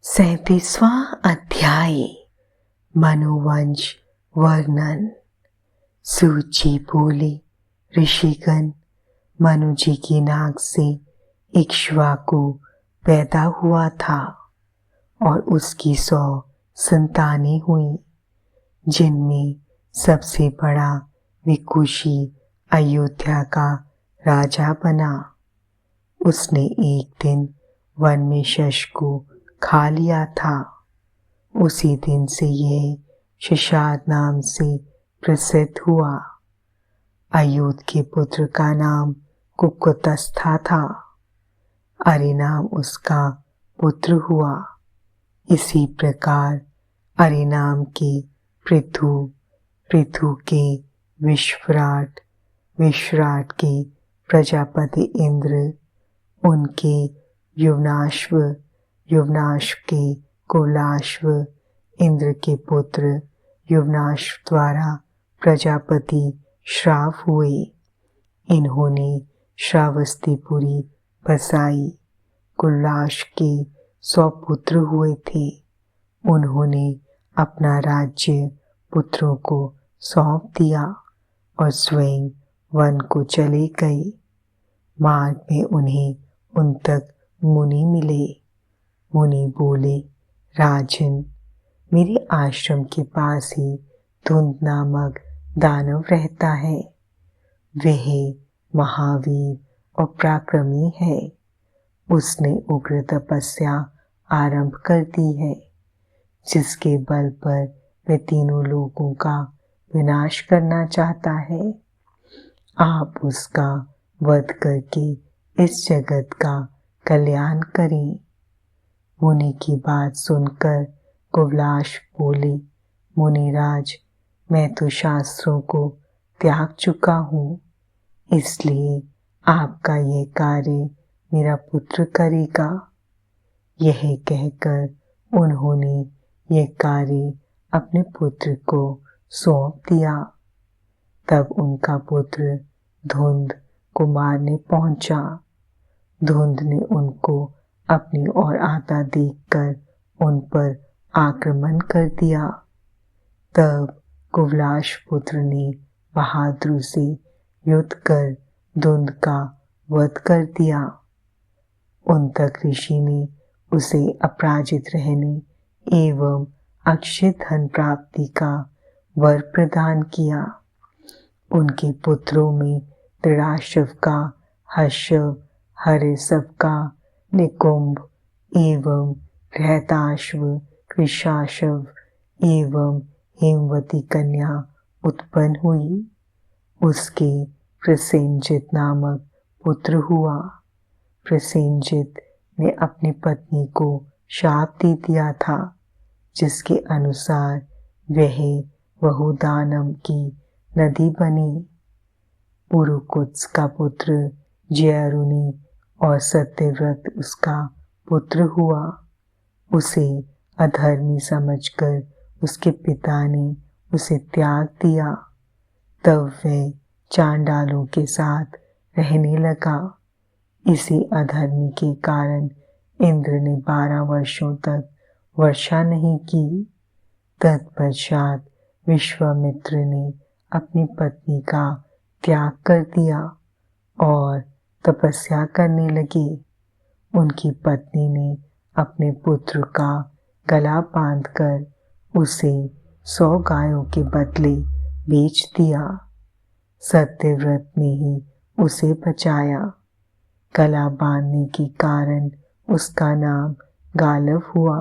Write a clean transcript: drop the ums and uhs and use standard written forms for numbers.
37वां अध्याय मनोवंश वर्णन। सूत जी बोले, ऋषिगण, मनु जी की नाक से इक्ष्वाकु पैदा हुआ था और उसकी 100 संतानें हुई, जिनमें सबसे बड़ा विकुशी अयोध्या का राजा बना। उसने एक दिन वन में शश को खा लिया था। उसी दिन से यह शशाद नाम से प्रसिद्ध हुआ। अयोध्या के पुत्र का नाम कुकुतस्था था। अरिनाम उसका पुत्र हुआ। इसी प्रकार अरिनाम के पृथु, पृथु के विश्वराट, विश्वराट के प्रजापति इंद्र, उनके युवनाश्व, युवनाश्व के कुलाश्व, इंद्र के पुत्र युवनाश्व द्वारा प्रजापति श्राव हुए। इन्होंने श्रावस्तिपुरी बसाई। कुलाश के 100 पुत्र हुए थे। उन्होंने अपना राज्य पुत्रों को सौंप दिया और स्वयं वन को चले गए। मार्ग में उन्हें उन तक मुनि मिले। मुनि बोले, राजन, मेरे आश्रम के पास ही धुंध नामक दानव रहता है। वह महावीर और पराक्रमी है। उसने उग्र तपस्या आरंभ कर दी है, जिसके बल पर वह तीनों लोगों का विनाश करना चाहता है। आप उसका वध करके इस जगत का कल्याण करें। मुनि की बात सुनकर कुवलाश बोले, मुनिराज, मैं तो शास्त्रों को त्याग चुका हूँ, इसलिए आपका यह कार्य मेरा पुत्र करेगा। यह कहकर उन्होंने यह कार्य अपने पुत्र को सौंप दिया। तब उनका पुत्र धुंध को मारने पहुंचा। धुंध ने उनको अपनी ओर आता देखकर उन पर आक्रमण कर दिया। तब कुवलाश पुत्र ने बहादुरी से युद्ध कर धुंध का वध कर दिया। उनतक ऋषि ने उसे अपराजित रहने एवं अक्षय धन प्राप्ति का वर प्रदान किया। उनके पुत्रों में त्रिराशव का, हर्षव, हरिसव का, निकुंभ एवं रहताश्व, कृशाशव एवं हेमवती कन्या उत्पन्न हुई। उसके प्रसेनजित नामक पुत्र हुआ। प्रसेनजित ने अपनी पत्नी को शाप दे दिया था, जिसके अनुसार वह वहुदानम की नदी बनी। पुरुकुत्स का पुत्र जयरुनी और सत्यव्रत उसका पुत्र हुआ। उसे अधर्मी समझकर उसके पिता ने उसे त्याग दिया। तब वह चांडालों के साथ रहने लगा। इसी अधर्मी के कारण इंद्र ने 12 वर्षों तक वर्षा नहीं की। तत्पश्चात विश्वामित्र ने अपनी पत्नी का त्याग कर दिया और तपस्या करने लगे। उनकी पत्नी ने अपने पुत्र का गला बांधकर उसे 100 गायों के बदले बेच दिया। सत्यव्रत ने ही उसे बचाया। गला बांधने के कारण उसका नाम गालव हुआ।